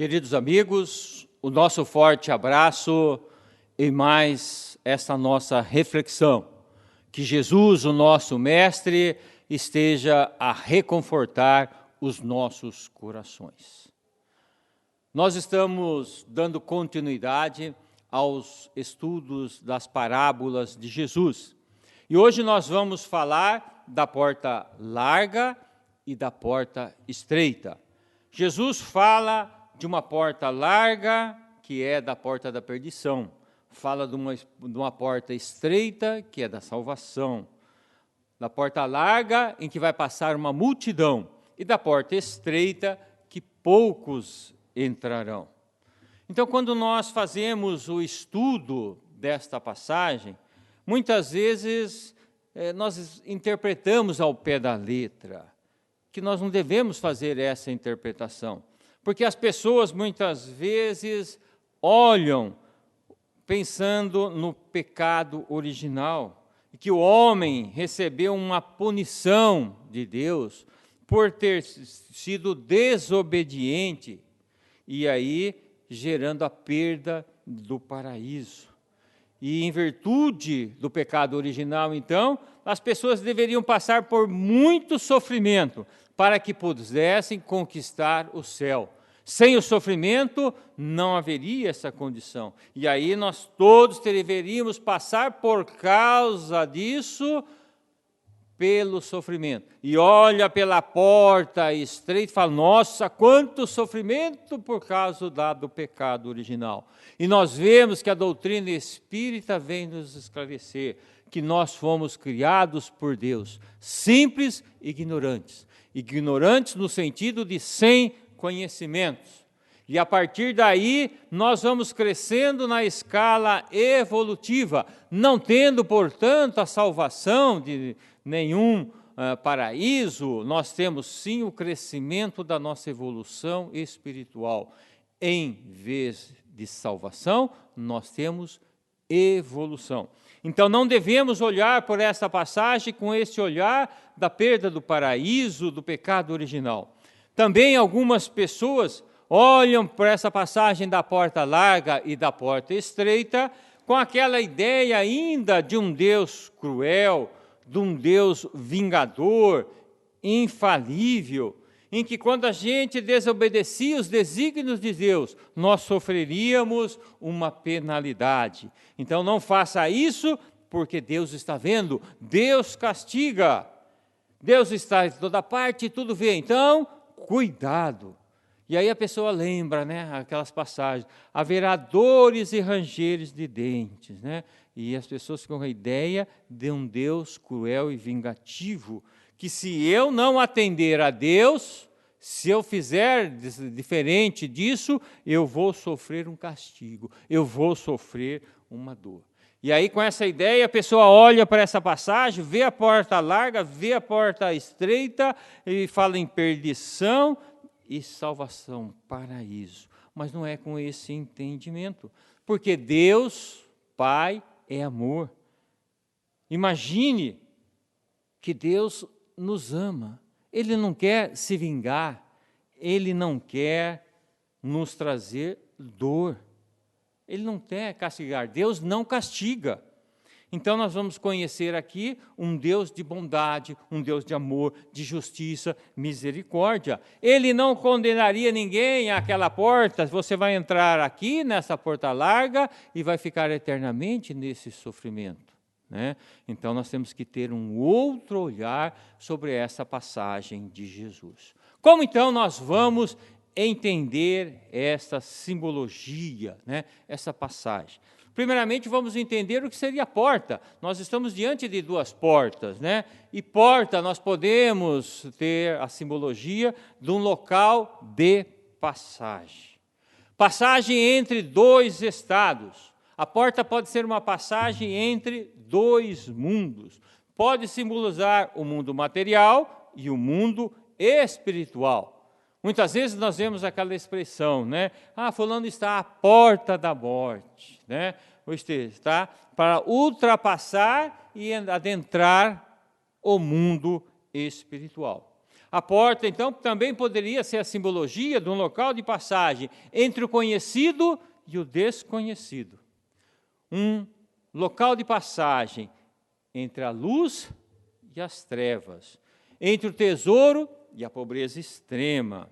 Queridos amigos, o nosso forte abraço e mais esta nossa reflexão. Que Jesus, o nosso Mestre, esteja a reconfortar os nossos corações. Nós estamos dando continuidade aos estudos das parábolas de Jesus. E hoje nós vamos falar da porta larga e da porta estreita. Jesus fala de uma porta larga, que é da porta da perdição. Fala de uma porta estreita, que é da salvação. Da porta larga, em que vai passar uma multidão. E da porta estreita, que poucos entrarão. Então, quando nós fazemos o estudo desta passagem, muitas vezes nós interpretamos ao pé da letra, que nós não devemos fazer essa interpretação. Porque as pessoas, muitas vezes, olham pensando no pecado original, e que o homem recebeu uma punição de Deus por ter sido desobediente, e aí gerando a perda do paraíso. E em virtude do pecado original, então, as pessoas deveriam passar por muito sofrimento para que pudessem conquistar o céu. Sem o sofrimento, não haveria essa condição. E aí nós todos deveríamos passar por causa disso, pelo sofrimento. E olha pela porta estreita e fala, nossa, quanto sofrimento por causa do pecado original. E nós vemos que a doutrina espírita vem nos esclarecer que nós fomos criados por Deus, simples e ignorantes. Ignorantes no sentido de sem conhecimentos. E a partir daí, nós vamos crescendo na escala evolutiva, não tendo, portanto, a salvação de nenhum paraíso, nós temos sim o crescimento da nossa evolução espiritual. Em vez de salvação, nós temos evolução. Então não devemos olhar por essa passagem com esse olhar da perda do paraíso, do pecado original. Também algumas pessoas olham para essa passagem da porta larga e da porta estreita com aquela ideia ainda de um Deus cruel, de um Deus vingador, infalível, em que quando a gente desobedecia os desígnios de Deus, nós sofreríamos uma penalidade. Então não faça isso, porque Deus está vendo, Deus castiga. Deus está em toda parte e tudo vê, então cuidado. E aí a pessoa lembra, aquelas passagens, haverá dores e rangeres de dentes, E as pessoas ficam com a ideia de um Deus cruel e vingativo, que se eu não atender a Deus, se eu fizer diferente disso, eu vou sofrer um castigo, eu vou sofrer uma dor. E aí, com essa ideia, a pessoa olha para essa passagem, vê a porta larga, vê a porta estreita, e fala em perdição e salvação, paraíso. Mas não é com esse entendimento, porque Deus, Pai, é amor. Imagine que Deus nos ama. Ele não quer se vingar, Ele não quer nos trazer dor. Ele não quer castigar, Deus não castiga. Então nós vamos conhecer aqui um Deus de bondade, um Deus de amor, de justiça, misericórdia. Ele não condenaria ninguém àquela porta, você vai entrar aqui nessa porta larga e vai ficar eternamente nesse sofrimento. Então nós temos que ter um outro olhar sobre essa passagem de Jesus. Como então nós vamos entender essa simbologia, essa passagem? Primeiramente, vamos entender o que seria a porta. Nós estamos diante de duas portas, E porta, nós podemos ter a simbologia de um local de passagem. Passagem entre dois estados. A porta pode ser uma passagem entre dois mundos. Pode simbolizar o mundo material e o mundo espiritual. Muitas vezes nós vemos aquela expressão, fulano está à porta da morte, Ou está para ultrapassar e adentrar o mundo espiritual. A porta, então, também poderia ser a simbologia de um local de passagem entre o conhecido e o desconhecido. Um local de passagem entre a luz e as trevas, entre o tesouro e a pobreza extrema.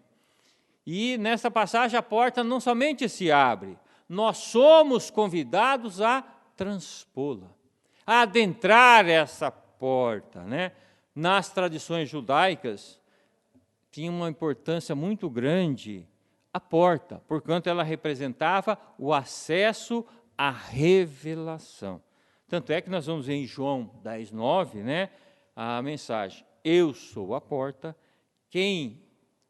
E nessa passagem a porta não somente se abre, nós somos convidados a transpô-la, a adentrar essa porta, né? Nas tradições judaicas, tinha uma importância muito grande a porta, porquanto ela representava o acesso à revelação. Tanto é que nós vamos ver em João 10:9, né, a mensagem: eu sou a porta, quem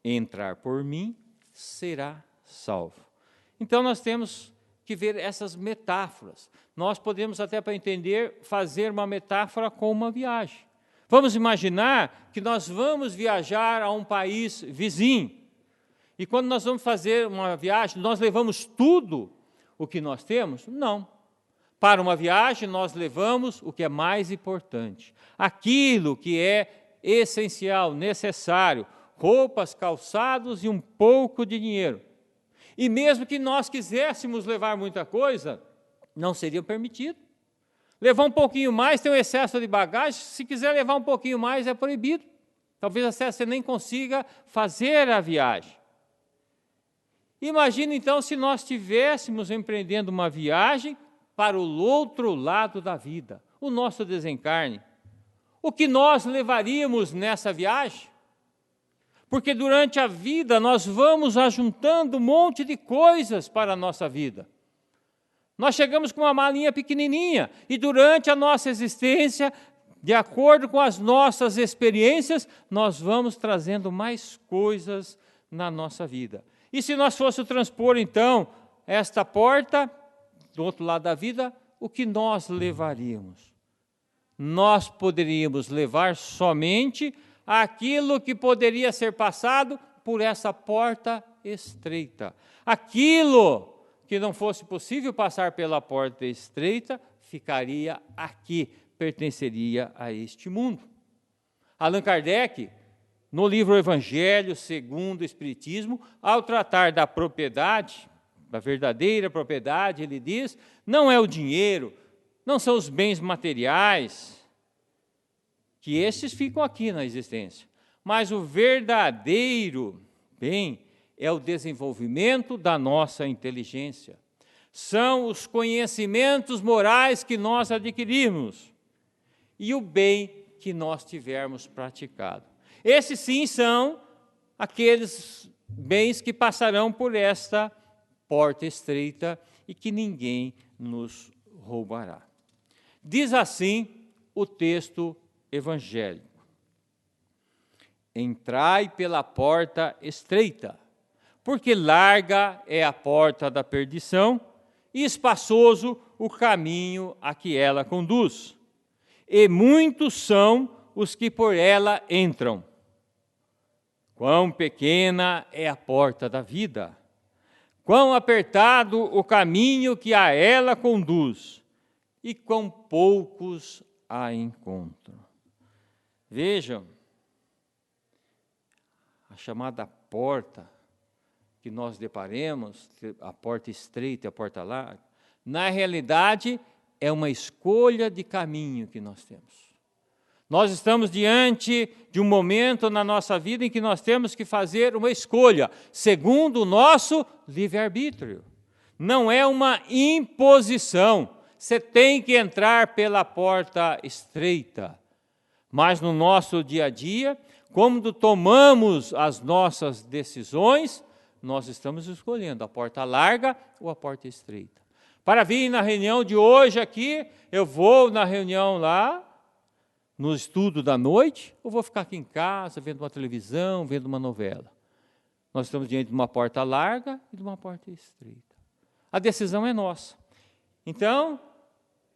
entrar por mim será salvo. Então nós temos que ver essas metáforas. Nós podemos até, para entender, fazer uma metáfora com uma viagem. Vamos imaginar que nós vamos viajar a um país vizinho. E quando nós vamos fazer uma viagem, nós levamos tudo o que nós temos? Não. Para uma viagem, nós levamos o que é mais importante. Aquilo que é essencial, necessário. Roupas, calçados e um pouco de dinheiro. E mesmo que nós quiséssemos levar muita coisa, não seria permitido. Levar um pouquinho mais, tem um excesso de bagagem, se quiser levar um pouquinho mais, é proibido. Talvez até você nem consiga fazer a viagem. Imagina então se nós estivéssemos empreendendo uma viagem para o outro lado da vida, o nosso desencarne. O que nós levaríamos nessa viagem? Porque durante a vida nós vamos ajuntando um monte de coisas para a nossa vida. Nós chegamos com uma malinha pequenininha e durante a nossa existência, de acordo com as nossas experiências, nós vamos trazendo mais coisas na nossa vida. E se nós fôssemos transpor, então, esta porta, do outro lado da vida, o que nós levaríamos? Nós poderíamos levar somente aquilo que poderia ser passado por essa porta estreita. Aquilo que não fosse possível passar pela porta estreita, ficaria aqui, pertenceria a este mundo. Allan Kardec, no livro Evangelho segundo o Espiritismo, ao tratar da propriedade, da verdadeira propriedade, ele diz, não é o dinheiro, não são os bens materiais, que esses ficam aqui na existência, mas o verdadeiro bem é o desenvolvimento da nossa inteligência. São os conhecimentos morais que nós adquirimos e o bem que nós tivermos praticado. Esses sim são aqueles bens que passarão por esta porta estreita e que ninguém nos roubará. Diz assim o texto evangélico: entrai pela porta estreita, porque larga é a porta da perdição e espaçoso o caminho a que ela conduz. E muitos são os que por ela entram. Quão pequena é a porta da vida, quão apertado o caminho que a ela conduz, e quão poucos a encontram. Vejam, a chamada porta que nós deparemos, a porta estreita e a porta larga, na realidade é uma escolha de caminho que nós temos. Nós estamos diante de um momento na nossa vida em que nós temos que fazer uma escolha, segundo o nosso livre-arbítrio. Não é uma imposição, você tem que entrar pela porta estreita. Mas no nosso dia a dia, quando tomamos as nossas decisões, nós estamos escolhendo a porta larga ou a porta estreita. Para vir na reunião de hoje aqui, eu vou na reunião lá, no estudo da noite, ou vou ficar aqui em casa, vendo uma televisão, vendo uma novela? Nós estamos diante de uma porta larga e de uma porta estreita. A decisão é nossa. Então,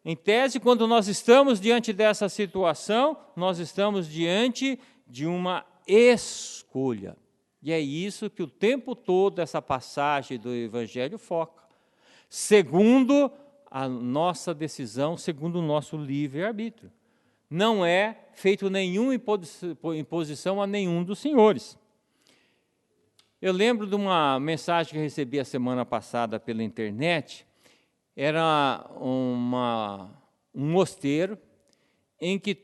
em tese, quando nós estamos diante dessa situação, nós estamos diante de uma escolha. E é isso que o tempo todo essa passagem do Evangelho foca. Segundo a nossa decisão, segundo o nosso livre-arbítrio. não é feito nenhuma imposição a nenhum dos senhores. Eu lembro de uma mensagem que eu recebi a semana passada pela internet. Era um mosteiro em que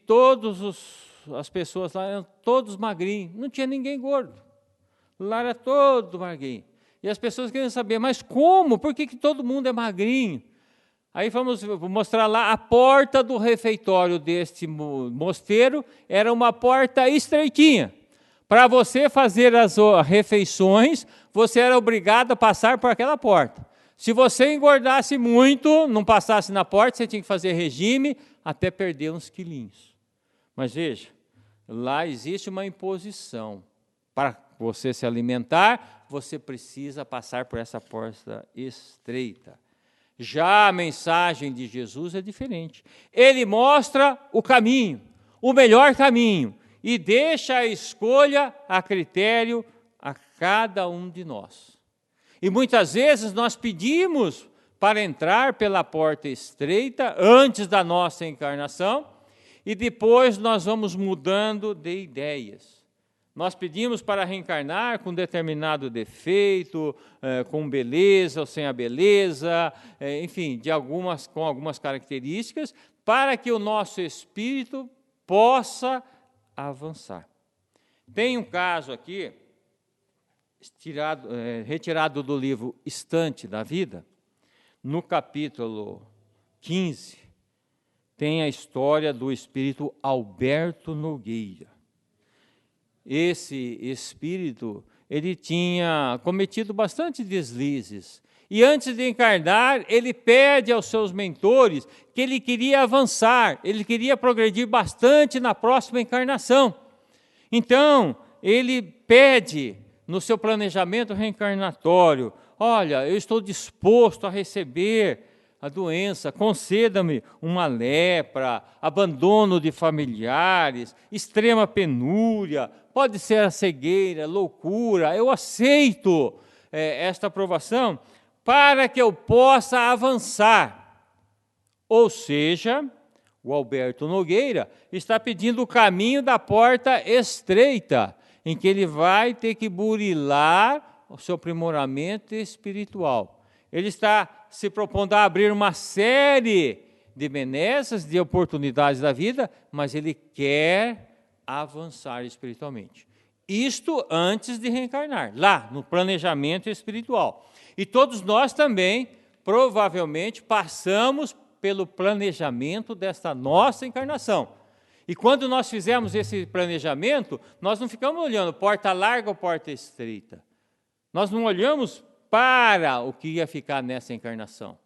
as pessoas lá eram todos magrinhos, não tinha ninguém gordo. Lá era todo magrinho. E as pessoas queriam saber, mas como? Por que todo mundo é magrinho? Aí vou mostrar lá, a porta do refeitório deste mosteiro era uma porta estreitinha. Para você fazer as refeições, você era obrigado a passar por aquela porta. Se você engordasse muito, não passasse na porta, você tinha que fazer regime até perder uns quilinhos. Mas veja, lá existe uma imposição. Para você se alimentar, você precisa passar por essa porta estreita. Já a mensagem de Jesus é diferente. Ele mostra o caminho, o melhor caminho, e deixa a escolha a critério a cada um de nós. E muitas vezes nós pedimos para entrar pela porta estreita antes da nossa encarnação, e depois nós vamos mudando de ideias. Nós pedimos para reencarnar com determinado defeito, com beleza ou sem a beleza, enfim, com algumas características, para que o nosso espírito possa avançar. Tem um caso aqui, retirado do livro Estante da Vida, no capítulo 15, tem a história do espírito Alberto Nogueira. Esse espírito, ele tinha cometido bastante deslizes. E antes de encarnar, ele pede aos seus mentores que ele queria avançar, ele queria progredir bastante na próxima encarnação. Então, ele pede no seu planejamento reencarnatório: olha, eu estou disposto a receber a doença, conceda-me uma lepra, abandono de familiares, extrema penúria, pode ser a cegueira, loucura, eu aceito esta aprovação para que eu possa avançar. Ou seja, o Alberto Nogueira está pedindo o caminho da porta estreita, em que ele vai ter que burilar o seu aprimoramento espiritual. Ele está se propondo a abrir uma série de benesses, de oportunidades da vida, mas ele quer avançar espiritualmente. Isto antes de reencarnar, lá no planejamento espiritual. E todos nós também, provavelmente, passamos pelo planejamento desta nossa encarnação. E quando nós fizemos esse planejamento, nós não ficamos olhando porta larga ou porta estreita. Nós não olhamos para o que ia ficar nessa encarnação.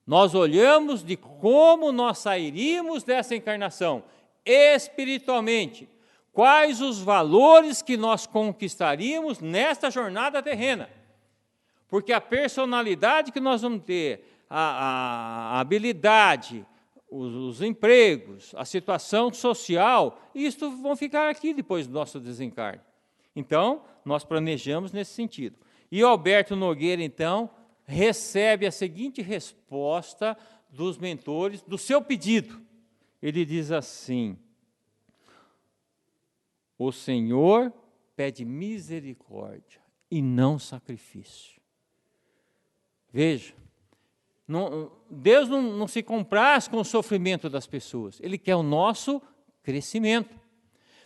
Nós olhamos de como nós sairíamos dessa encarnação espiritualmente. Quais os valores que nós conquistaríamos nesta jornada terrena. Porque a personalidade que nós vamos ter, a habilidade, os empregos, a situação social, isto vão ficar aqui depois do nosso desencarne. Então, nós planejamos nesse sentido. E o Alberto Nogueira, então, recebe a seguinte resposta dos mentores, do seu pedido. Ele diz assim: o Senhor pede misericórdia e não sacrifício. Veja, Deus não se compraz com o sofrimento das pessoas, Ele quer o nosso crescimento.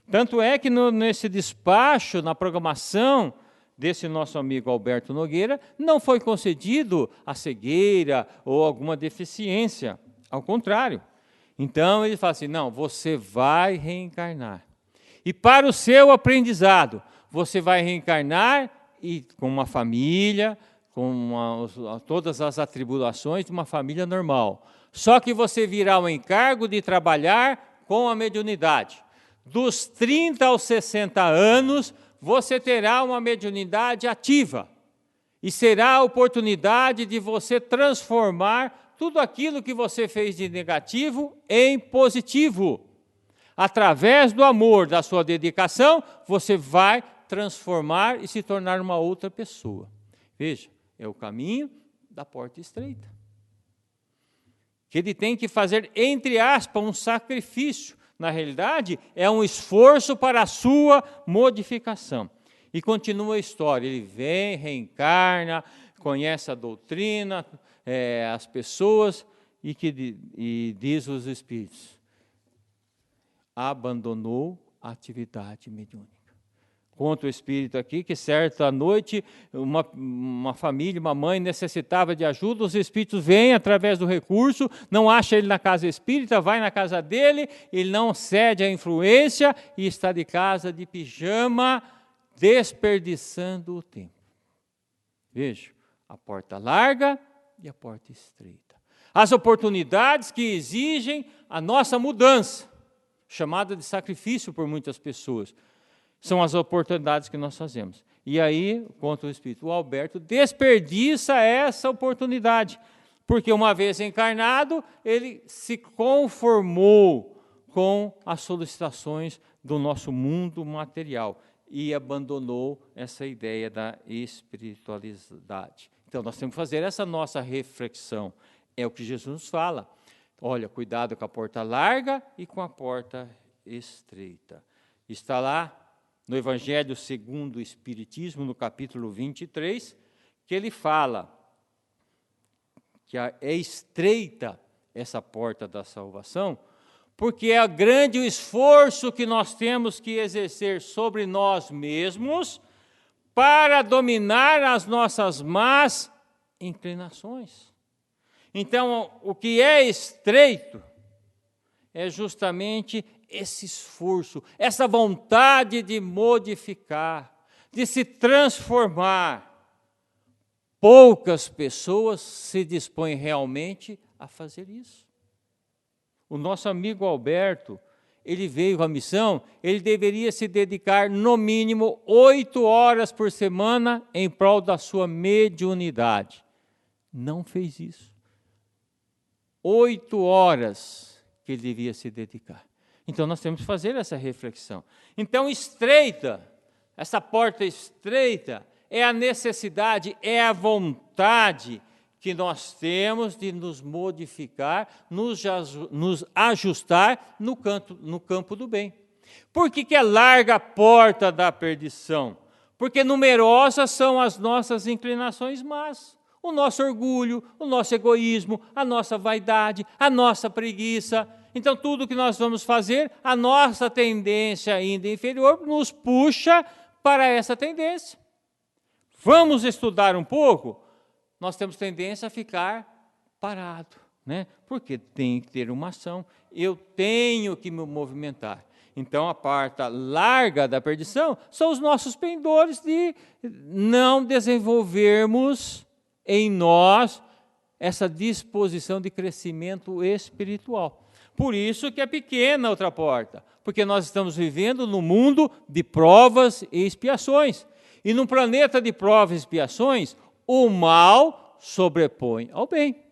Tanto é que nesse despacho, na programação desse nosso amigo Alberto Nogueira, não foi concedido a cegueira ou alguma deficiência, ao contrário. Então ele fala assim: não, você vai reencarnar. E para o seu aprendizado, você vai reencarnar e com uma família, com todas as atribulações de uma família normal. Só que você virá o encargo de trabalhar com a mediunidade. Dos 30 aos 60 anos, você terá uma mediunidade ativa. E será a oportunidade de você transformar tudo aquilo que você fez de negativo em positivo. Através do amor, da sua dedicação, você vai transformar e se tornar uma outra pessoa. Veja, é o caminho da porta estreita. Que ele tem que fazer, entre aspas, um sacrifício Na realidade, é um esforço para a sua modificação. E continua a história, ele vem, reencarna, conhece a doutrina, as pessoas, e diz os espíritos, abandonou a atividade mediúnica. Conta o espírito aqui que certa noite uma família, uma mãe necessitava de ajuda, os espíritos vêm através do recurso, não acha ele na casa espírita, vai na casa dele, ele não cede à influência e está de casa de pijama, desperdiçando o tempo. Veja, a porta larga e a porta estreita. As oportunidades que exigem a nossa mudança, chamada de sacrifício por muitas pessoas, são as oportunidades que nós fazemos. E aí, conta o Espírito, o Alberto desperdiça essa oportunidade, porque uma vez encarnado, ele se conformou com as solicitações do nosso mundo material e abandonou essa ideia da espiritualidade. Então, nós temos que fazer essa nossa reflexão. É o que Jesus nos fala. Olha, cuidado com a porta larga e com a porta estreita. Está lá no Evangelho segundo o Espiritismo, no capítulo 23, que ele fala que é estreita essa porta da salvação, porque é grande o esforço que nós temos que exercer sobre nós mesmos para dominar as nossas más inclinações. Então, o que é estreito é justamente esse esforço, essa vontade de modificar, de se transformar. Poucas pessoas se dispõem realmente a fazer isso. O nosso amigo Alberto, ele veio com a missão, ele deveria se dedicar no mínimo 8 horas por semana em prol da sua mediunidade. Não fez isso. 8 horas que ele devia se dedicar. Então, nós temos que fazer essa reflexão. Então, estreita, essa porta estreita, é a necessidade, é a vontade que nós temos de nos modificar, nos ajustar no campo do bem. Por que é larga a porta da perdição? Porque numerosas são as nossas inclinações más. O nosso orgulho, o nosso egoísmo, a nossa vaidade, a nossa preguiça. Então, tudo que nós vamos fazer, a nossa tendência ainda inferior nos puxa para essa tendência. Vamos estudar um pouco? Nós temos tendência a ficar parado, né? Porque tem que ter uma ação, eu tenho que me movimentar. Então, a parte larga da perdição são os nossos pendores de não desenvolvermos em nós essa disposição de crescimento espiritual. Por isso que é pequena a outra porta, porque nós estamos vivendo num mundo de provas e expiações. E num planeta de provas e expiações, o mal sobrepõe ao bem.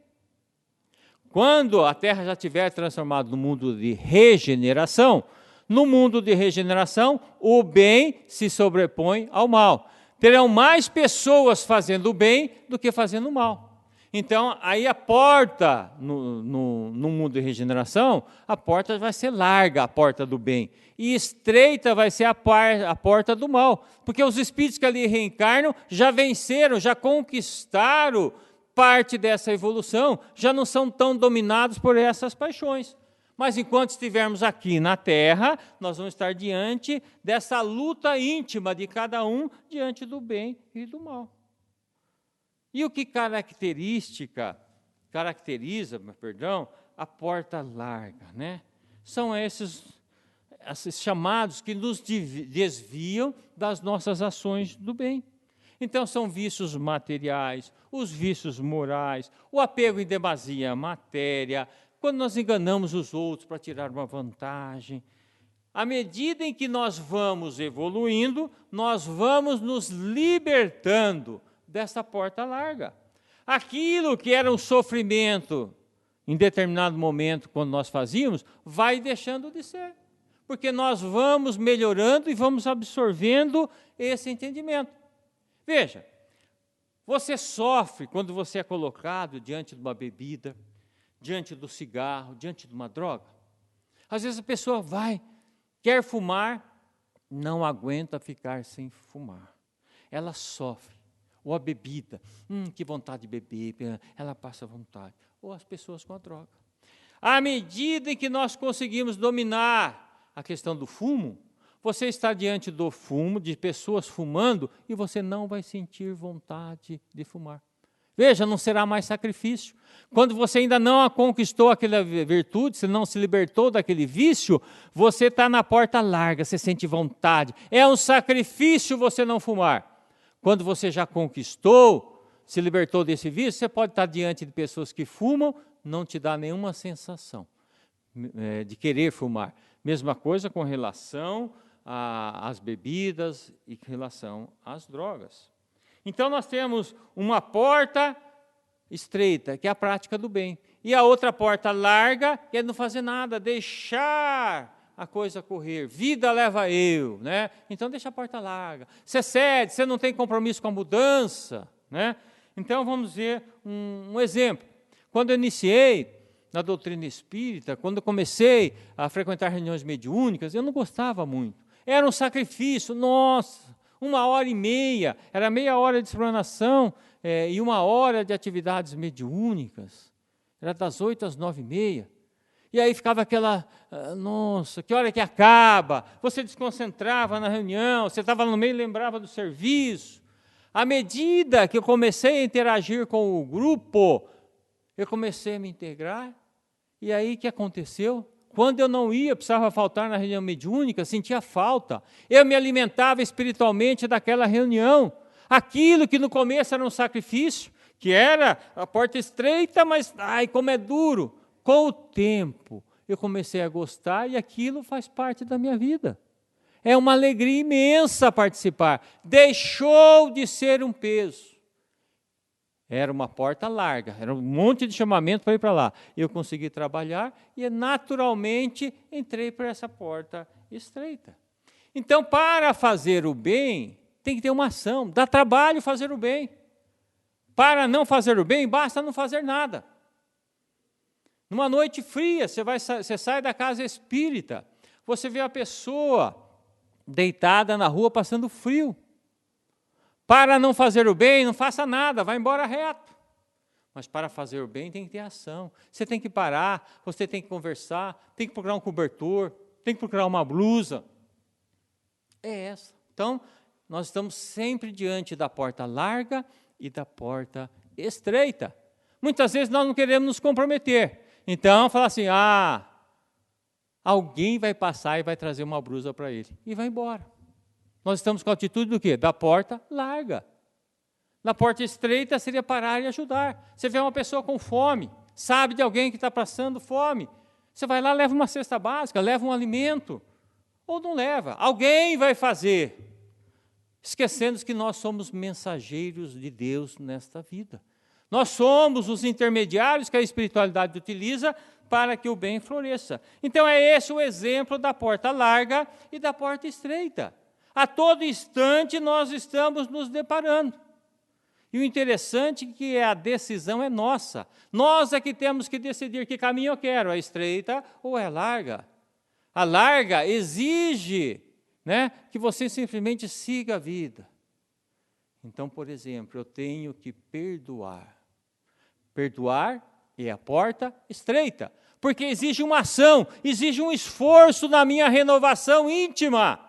Quando a Terra já estiver transformada no mundo de regeneração, no mundo de regeneração, o bem se sobrepõe ao mal. Terão mais pessoas fazendo o bem do que fazendo o mal. Então, aí a porta, no mundo de regeneração, a porta vai ser larga, a porta do bem. E estreita vai ser a porta do mal. Porque os espíritos que ali reencarnam já venceram, já conquistaram parte dessa evolução, já não são tão dominados por essas paixões. Mas enquanto estivermos aqui na Terra, nós vamos estar diante dessa luta íntima de cada um diante do bem e do mal. E o que caracteriza, a porta larga, né? São esses chamados que nos desviam das nossas ações do bem. Então, são vícios materiais, os vícios morais, o apego em demasia à matéria, quando nós enganamos os outros para tirar uma vantagem. À medida em que nós vamos evoluindo, nós vamos nos libertando dessa porta larga. Aquilo que era um sofrimento em determinado momento, quando nós fazíamos, vai deixando de ser. Porque nós vamos melhorando e vamos absorvendo esse entendimento. Veja, você sofre quando você é colocado diante de uma bebida, diante do cigarro, diante de uma droga. Às vezes a pessoa quer fumar, não aguenta ficar sem fumar. Ela sofre. Ou a bebida, que vontade de beber, ela passa vontade. Ou as pessoas com a droga. À medida em que nós conseguimos dominar a questão do fumo, você está diante do fumo, de pessoas fumando, e você não vai sentir vontade de fumar. Veja, não será mais sacrifício. Quando você ainda não conquistou aquela virtude, você não se libertou daquele vício, você está na porta larga, você sente vontade. É um sacrifício você não fumar. Quando você já conquistou, se libertou desse vício, você pode estar diante de pessoas que fumam, não te dá nenhuma sensação de querer fumar. Mesma coisa com relação às bebidas e com relação às drogas. Então, nós temos uma porta estreita, que é a prática do bem, e a outra porta larga, que é não fazer nada, deixar a coisa correr. Vida leva eu, né? Então, deixa a porta larga. Você cede, você não tem compromisso com a mudança, né? Então, vamos ver um exemplo. Quando eu iniciei na doutrina espírita, quando eu comecei a frequentar reuniões mediúnicas, eu não gostava muito. Era um sacrifício, nossa, 1h30, era meia hora de explanação e 1 hora de atividades mediúnicas. Era das 8 às 9h30. E aí ficava aquela, nossa, que hora que acaba? Você desconcentrava na reunião, você estava no meio e lembrava do serviço. À medida que eu comecei a interagir com o grupo, eu comecei a me integrar. E aí o que aconteceu? Quando eu não ia, precisava faltar na reunião mediúnica, sentia falta. Eu me alimentava espiritualmente daquela reunião. Aquilo que no começo era um sacrifício, que era a porta estreita, mas como é duro. Com o tempo, eu comecei a gostar e aquilo faz parte da minha vida. É uma alegria imensa participar. Deixou de ser um peso. Era uma porta larga, era um monte de chamamento para ir para lá. Eu consegui trabalhar e naturalmente entrei por essa porta estreita. Então, para fazer o bem, tem que ter uma ação. Dá trabalho fazer o bem. Para não fazer o bem, basta não fazer nada. Numa noite fria, você sai da casa espírita, você vê a pessoa deitada na rua passando frio. Para não fazer o bem, não faça nada, vai embora reto. Mas para fazer o bem tem que ter ação. Você tem que parar, você tem que conversar, tem que procurar um cobertor, tem que procurar uma blusa. É essa. Então, nós estamos sempre diante da porta larga e da porta estreita. Muitas vezes nós não queremos nos comprometer. Então, fala assim, alguém vai passar e vai trazer uma blusa para ele. E vai embora. Nós estamos com a atitude do quê? Da porta larga. Na porta estreita seria parar e ajudar. Você vê uma pessoa com fome, sabe de alguém que está passando fome. Você vai lá, leva uma cesta básica, leva um alimento. Ou não leva. Alguém vai fazer. Esquecendo que nós somos mensageiros de Deus nesta vida. Nós somos os intermediários que a espiritualidade utiliza para que o bem floresça. Então é esse o exemplo da porta larga e da porta estreita. A todo instante nós estamos nos deparando. E o interessante é que a decisão é nossa. Nós é que temos que decidir que caminho eu quero, a estreita ou a larga. A larga exige, que você simplesmente siga a vida. Então, por exemplo, eu tenho que perdoar. Perdoar é a porta estreita, porque exige uma ação, exige um esforço na minha renovação íntima.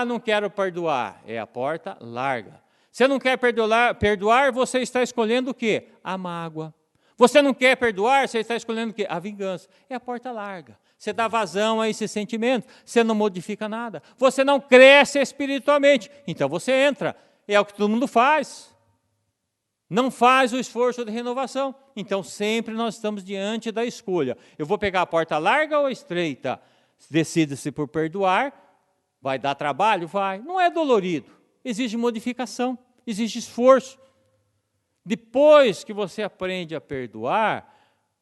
Não quero perdoar, é a porta larga. Você não quer perdoar, você está escolhendo o quê? A mágoa. Você não quer perdoar, você está escolhendo o quê? A vingança. É a porta larga. Você dá vazão a esse sentimento, você não modifica nada. Você não cresce espiritualmente, então você entra. É o que todo mundo faz. Não faz o esforço de renovação. Então, sempre nós estamos diante da escolha. Eu vou pegar a porta larga ou estreita? Decide-se por perdoar. Vai dar trabalho? Vai. Não é dolorido. Exige modificação, exige esforço. Depois que você aprende a perdoar,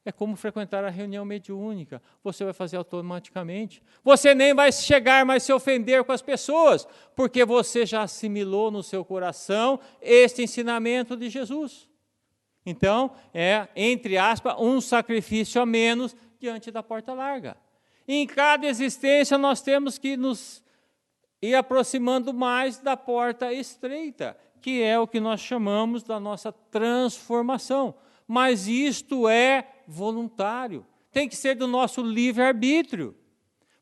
é como frequentar a reunião mediúnica. Você vai fazer automaticamente. Você nem vai chegar mais a se ofender com as pessoas, porque você já assimilou no seu coração este ensinamento de Jesus. Então, entre aspas, um sacrifício a menos diante da porta larga. Em cada existência nós temos que nos ir aproximando mais da porta estreita, que é o que nós chamamos da nossa transformação. Mas isto é voluntário, tem que ser do nosso livre-arbítrio.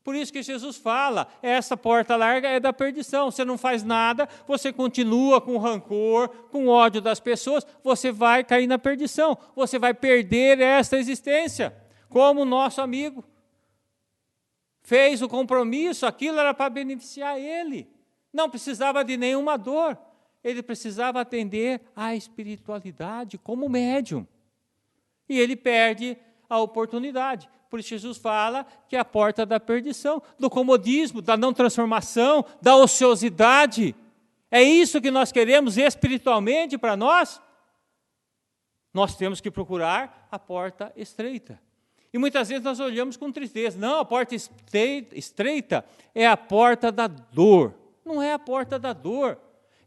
Por isso que Jesus fala, essa porta larga é da perdição. Você não faz nada, você continua com rancor, com ódio das pessoas, você vai cair na perdição. Você vai perder esta existência. Como o nosso amigo fez o compromisso, aquilo era para beneficiar ele. Não precisava de nenhuma dor. Ele precisava atender à espiritualidade como médium. E ele perde a oportunidade. Por isso Jesus fala que é a porta da perdição, do comodismo, da não transformação, da ociosidade. É isso que nós queremos espiritualmente para nós? Nós temos que procurar a porta estreita. E muitas vezes nós olhamos com tristeza. Não, a porta estreita é a porta da dor. Não é a porta da dor,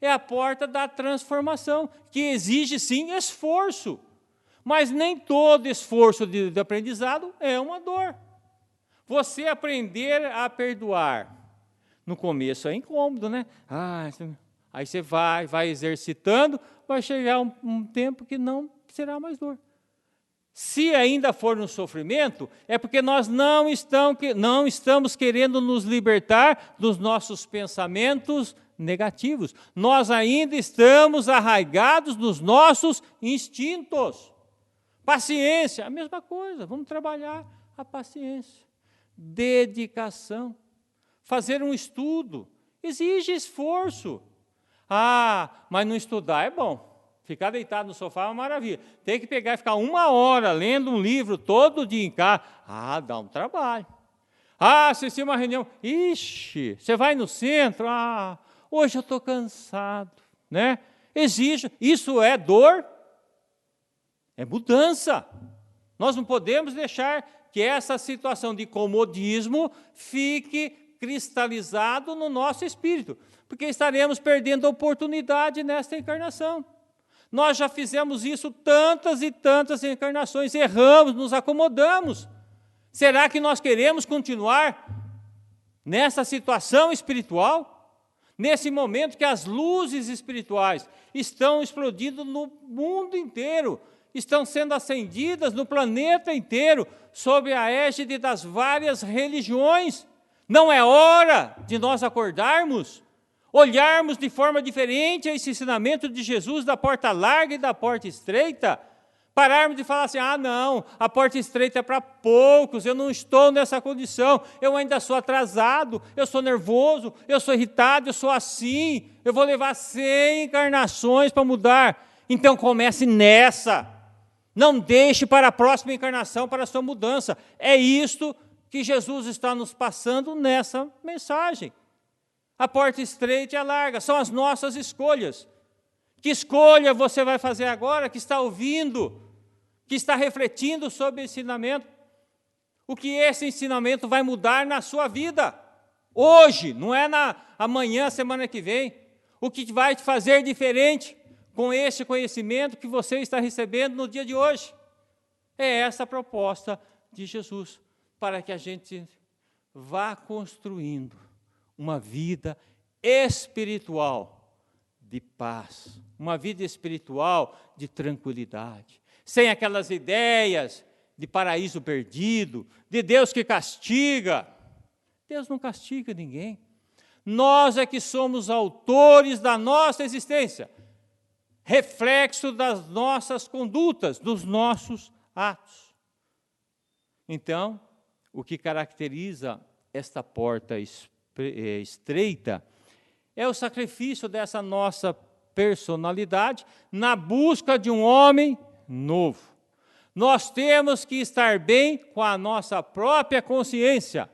é a porta da transformação, que exige sim esforço. Mas nem todo esforço de aprendizado é uma dor. Você aprender a perdoar, no começo é incômodo, né? Aí você vai exercitando, vai chegar um tempo que não será mais dor. Se ainda for no sofrimento, é porque nós não estamos querendo nos libertar dos nossos pensamentos negativos. Nós ainda estamos arraigados nos nossos instintos. Paciência, a mesma coisa, vamos trabalhar a paciência. Dedicação, fazer um estudo, exige esforço. Mas não estudar é bom. Ficar deitado no sofá é uma maravilha. Tem que pegar e ficar 1 hora lendo um livro todo dia em casa. Dá um trabalho. Assistir uma reunião. Ixi, você vai no centro. Hoje eu estou cansado. Né? Exige. Isso é dor? É mudança. Nós não podemos deixar que essa situação de comodismo fique cristalizado no nosso espírito, porque estaremos perdendo a oportunidade nesta encarnação. Nós já fizemos isso tantas e tantas encarnações, erramos, nos acomodamos. Será que nós queremos continuar nessa situação espiritual? Nesse momento que as luzes espirituais estão explodindo no mundo inteiro, estão sendo acendidas no planeta inteiro, sob a égide das várias religiões. Não é hora de nós acordarmos, olharmos de forma diferente esse ensinamento de Jesus da porta larga e da porta estreita, pararmos de falar assim, não, a porta estreita é para poucos, eu não estou nessa condição, eu ainda sou atrasado, eu sou nervoso, eu sou irritado, eu sou assim, eu vou levar 100 encarnações para mudar. Então comece nessa. Não deixe para a próxima encarnação, para a sua mudança. É isto que Jesus está nos passando nessa mensagem. A porta estreita e a larga são as nossas escolhas. Que escolha você vai fazer agora, que está ouvindo, que está refletindo sobre o ensinamento? O que esse ensinamento vai mudar na sua vida? Hoje, não é amanhã, semana que vem. O que vai te fazer diferente com esse conhecimento que você está recebendo no dia de hoje? É essa a proposta de Jesus, para que a gente vá construindo uma vida espiritual de paz, uma vida espiritual de tranquilidade, sem aquelas ideias de paraíso perdido, de Deus que castiga. Deus não castiga ninguém. Nós é que somos autores da nossa existência, reflexo das nossas condutas, dos nossos atos. Então, o que caracteriza esta porta estreita é o sacrifício dessa nossa personalidade na busca de um homem novo. Nós temos que estar bem com a nossa própria consciência.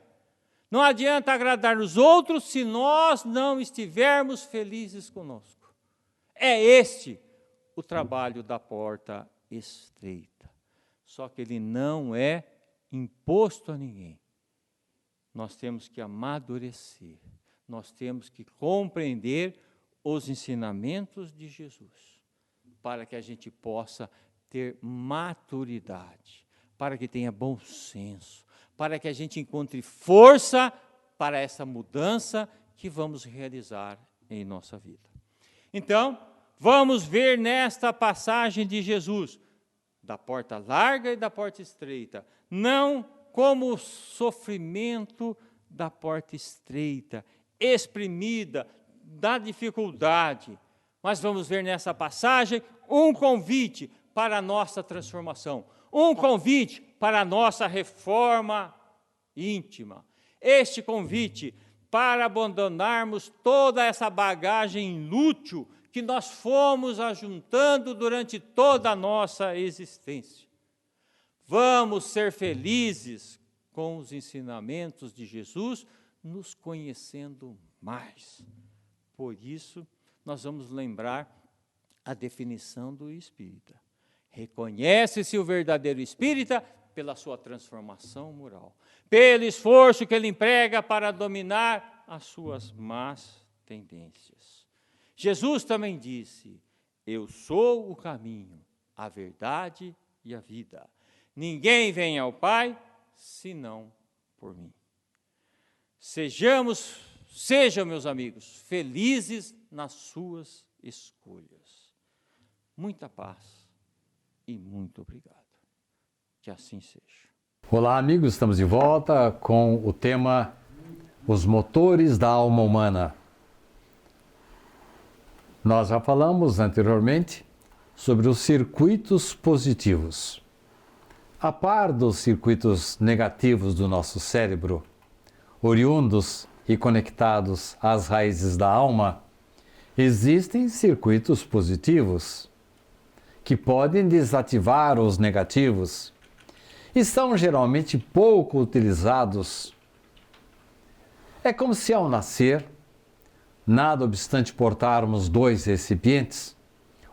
Não adianta agradar os outros se nós não estivermos felizes conosco. É este o trabalho da porta estreita. Só que ele não é imposto a ninguém. Nós temos que amadurecer. Nós temos que compreender os ensinamentos de Jesus, para que a gente possa ter maturidade. para que tenha bom senso, para que a gente encontre força para essa mudança que vamos realizar em nossa vida. Então, vamos ver nesta passagem de Jesus, da porta larga e da porta estreita, não como o sofrimento da porta estreita, exprimida, da dificuldade, mas vamos ver nessa passagem um convite para a nossa transformação, um convite para a nossa reforma íntima. Este convite para abandonarmos toda essa bagagem inútil que nós fomos ajuntando durante toda a nossa existência. Vamos ser felizes com os ensinamentos de Jesus, nos conhecendo mais. Por isso, nós vamos lembrar a definição do espírita. Reconhece-se o verdadeiro espírita pela sua transformação moral, pelo esforço que ele emprega para dominar as suas más tendências. Jesus também disse: eu sou o caminho, a verdade e a vida. Ninguém vem ao Pai senão por mim. Sejam, meus amigos, felizes nas suas escolhas. Muita paz e muito obrigado. Que assim seja. Olá, amigos, estamos de volta com o tema Os Motores da Alma Humana. Nós já falamos anteriormente sobre os circuitos positivos. A par dos circuitos negativos do nosso cérebro, oriundos e conectados às raízes da alma, existem circuitos positivos que podem desativar os negativos e são geralmente pouco utilizados. É como se ao nascer, nada obstante portarmos dois recipientes,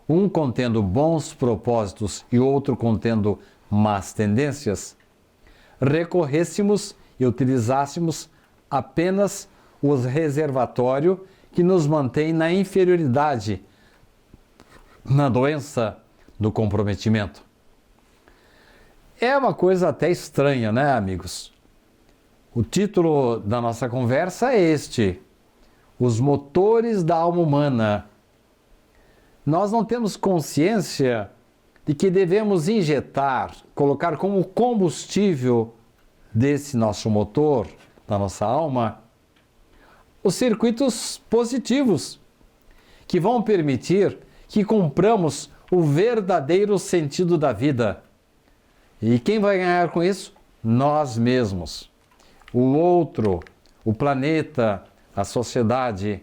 um contendo bons propósitos e outro contendo más tendências, recorrêssemos e utilizássemos apenas o reservatório que nos mantém na inferioridade, na doença, no comprometimento. É uma coisa até estranha, né, amigos? O título da nossa conversa é este: Os Motores da Alma Humana. Nós não temos consciência de que devemos injetar, colocar como combustível desse nosso motor, da nossa alma, os circuitos positivos, que vão permitir que cumpramos o verdadeiro sentido da vida. E quem vai ganhar com isso? Nós mesmos. O outro, o planeta, a sociedade.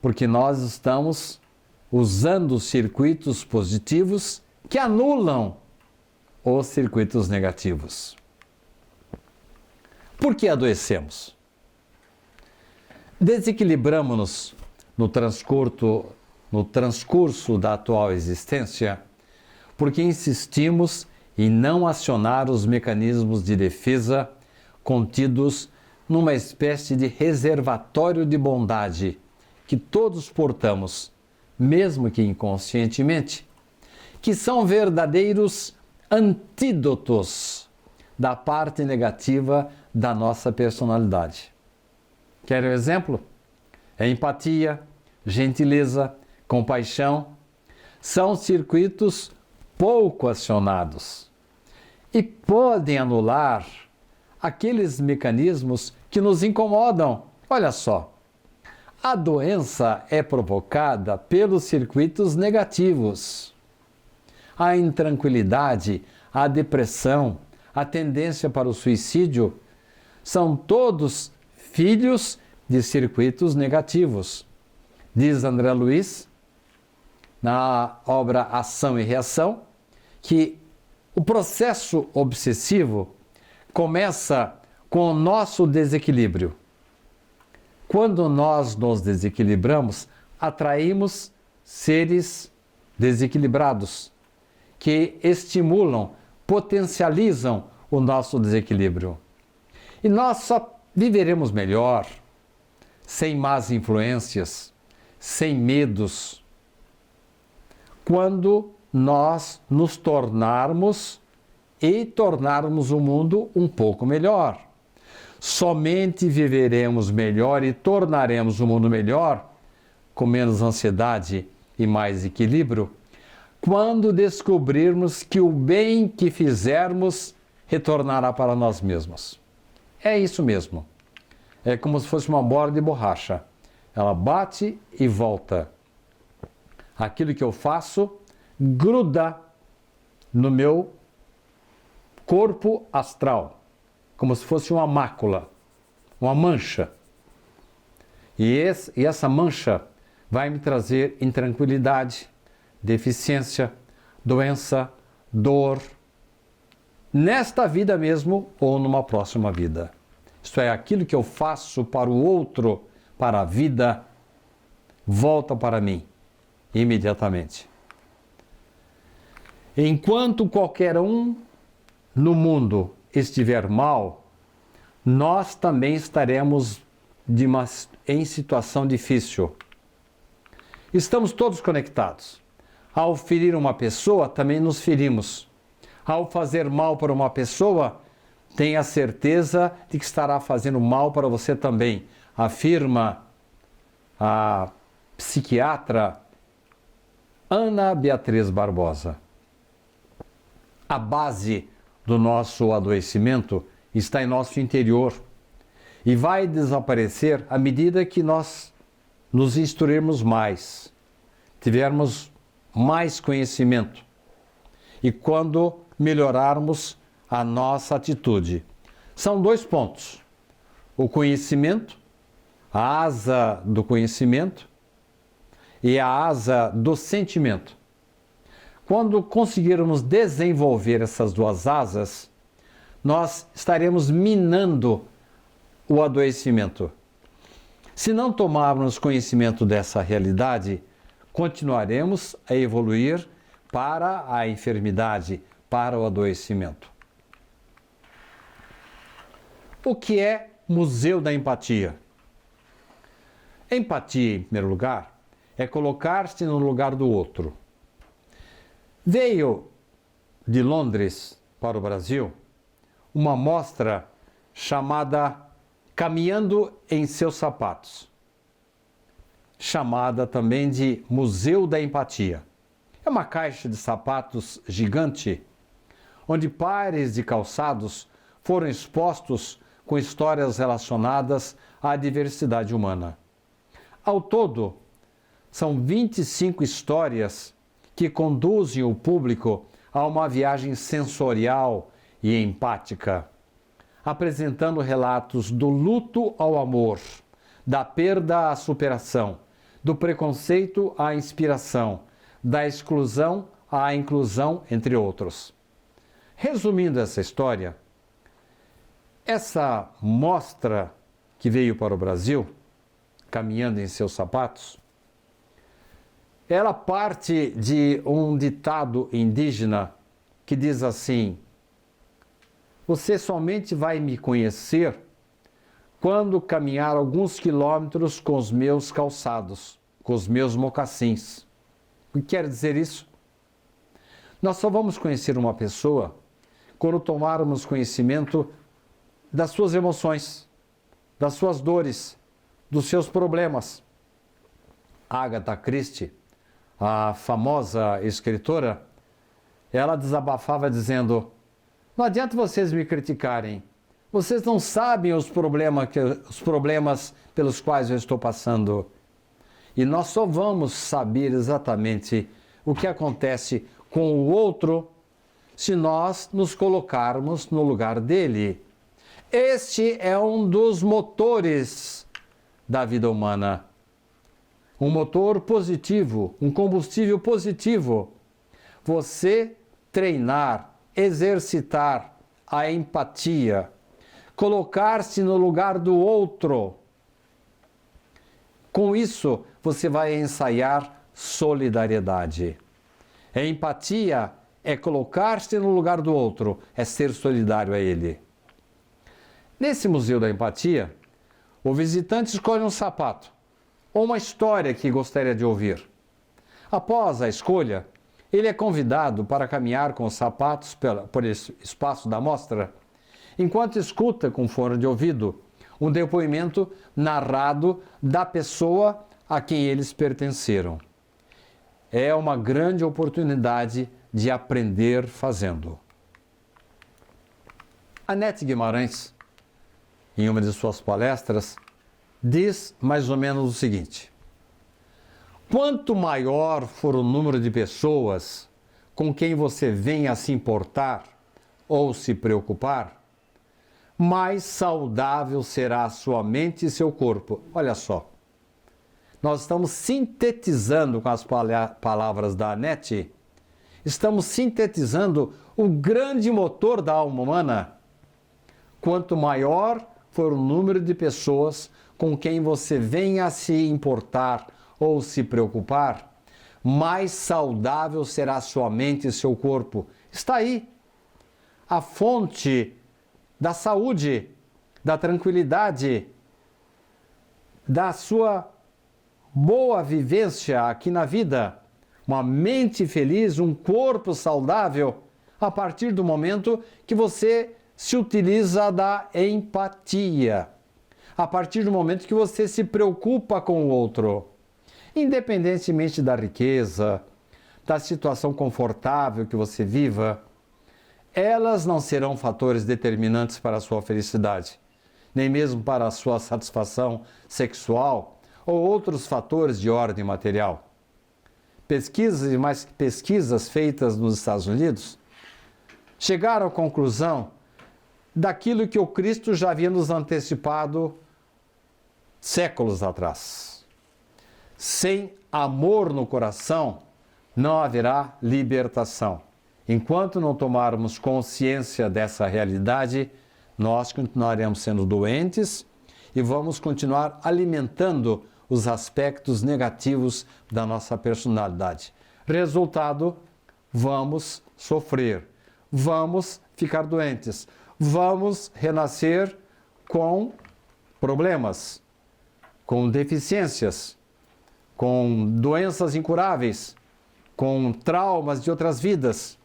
Porque nós estamos usando os circuitos positivos que anulam os circuitos negativos. Por que adoecemos? Desequilibramos-nos no transcurso da atual existência porque insistimos em não acionar os mecanismos de defesa contidos numa espécie de reservatório de bondade que todos portamos, mesmo que inconscientemente, que são verdadeiros antídotos da parte negativa da nossa personalidade. Quer um exemplo? A empatia, gentileza, compaixão são circuitos pouco acionados e podem anular aqueles mecanismos que nos incomodam. Olha só, a doença é provocada pelos circuitos negativos. A intranquilidade, a depressão, a tendência para o suicídio são todos filhos de circuitos negativos. Diz André Luiz, na obra Ação e Reação, que o processo obsessivo começa com o nosso desequilíbrio. Quando nós nos desequilibramos, atraímos seres desequilibrados, que estimulam, potencializam o nosso desequilíbrio. E nós só viveremos melhor, sem más influências, sem medos, quando nós nos tornarmos e tornarmos o mundo um pouco melhor. Somente viveremos melhor e tornaremos o mundo melhor, com menos ansiedade e mais equilíbrio, quando descobrirmos que o bem que fizermos retornará para nós mesmos. É isso mesmo. É como se fosse uma bola de borracha. Ela bate e volta. Aquilo que eu faço gruda no meu corpo astral, como se fosse uma mácula, uma mancha. E essa mancha vai me trazer intranquilidade, deficiência, doença, dor, nesta vida mesmo ou numa próxima vida. Isto é, aquilo que eu faço para o outro, para a vida, volta para mim imediatamente. Enquanto qualquer um no mundo estiver mal, nós também estaremos em situação difícil. Estamos todos conectados. Ao ferir uma pessoa, também nos ferimos. Ao fazer mal para uma pessoa, tenha certeza de que estará fazendo mal para você também, afirma a psiquiatra Ana Beatriz Barbosa. A base do nosso adoecimento está em nosso interior e vai desaparecer à medida que nós nos instruirmos mais, tivermos mais conhecimento e quando melhorarmos a nossa atitude. São 2 pontos: o conhecimento, a asa do conhecimento e a asa do sentimento. Quando conseguirmos desenvolver essas 2 asas, nós estaremos minando o adoecimento. Se não tomarmos conhecimento dessa realidade, continuaremos a evoluir para a enfermidade, para o adoecimento. O que é Museu da Empatia? Empatia, em primeiro lugar, é colocar-se no lugar do outro. Veio de Londres para o Brasil uma mostra chamada Caminhando em Seus Sapatos, chamada também de Museu da Empatia. É uma caixa de sapatos gigante, onde pares de calçados foram expostos com histórias relacionadas à diversidade humana. Ao todo, são 25 histórias que conduzem o público a uma viagem sensorial e empática, apresentando relatos do luto ao amor, da perda à superação, do preconceito à inspiração, da exclusão à inclusão, entre outros. Resumindo essa história, essa mostra que veio para o Brasil, Caminhando em Seus Sapatos, ela parte de um ditado indígena que diz assim: você somente vai me conhecer quando caminhar alguns quilômetros com os meus calçados, com os meus mocassins. O que quer dizer isso? Nós só vamos conhecer uma pessoa quando tomarmos conhecimento das suas emoções, das suas dores, dos seus problemas. Agatha Christie, a famosa escritora, ela desabafava dizendo: não adianta vocês me criticarem, vocês não sabem os problemas pelos quais eu estou passando. E nós só vamos saber exatamente o que acontece com o outro se nós nos colocarmos no lugar dele. Este é um dos motores da vida humana. Um motor positivo, um combustível positivo. Você treinar, exercitar a empatia, colocar-se no lugar do outro. Com isso, você vai ensaiar solidariedade. A empatia é colocar-se no lugar do outro, é ser solidário a ele. Nesse Museu da Empatia, o visitante escolhe um sapato ou uma história que gostaria de ouvir. Após a escolha, Ele é convidado para caminhar com os sapatos por esse espaço da mostra, enquanto escuta com fone de ouvido um depoimento narrado da pessoa a quem eles pertenceram. É uma grande oportunidade de aprender fazendo. Anete Guimarães, em uma de suas palestras, diz mais ou menos o seguinte: quanto maior for o número de pessoas com quem você venha a se importar ou se preocupar, mais saudável será a sua mente e seu corpo. Olha só, nós estamos sintetizando com as palavras da Anete, estamos sintetizando o grande motor da alma humana. Quanto maior for o número de pessoas com quem você venha a se importar ou se preocupar, mais saudável será a sua mente e seu corpo. Está aí a fonte da saúde, da tranquilidade, da sua boa vivência aqui na vida. Uma mente feliz, um corpo saudável, a partir do momento que você se utiliza da empatia, a partir do momento que você se preocupa com o outro. Independentemente da riqueza, da situação confortável que você viva, elas não serão fatores determinantes para a sua felicidade, nem mesmo para a sua satisfação sexual ou outros fatores de ordem material. Pesquisas e mais pesquisas feitas nos Estados Unidos chegaram à conclusão daquilo que o Cristo já havia nos antecipado séculos atrás. Sem amor no coração, não haverá libertação. Enquanto não tomarmos consciência dessa realidade, nós continuaremos sendo doentes e vamos continuar alimentando os aspectos negativos da nossa personalidade. Resultado, vamos sofrer, vamos ficar doentes, vamos renascer com problemas, com deficiências, com doenças incuráveis, com traumas de outras vidas.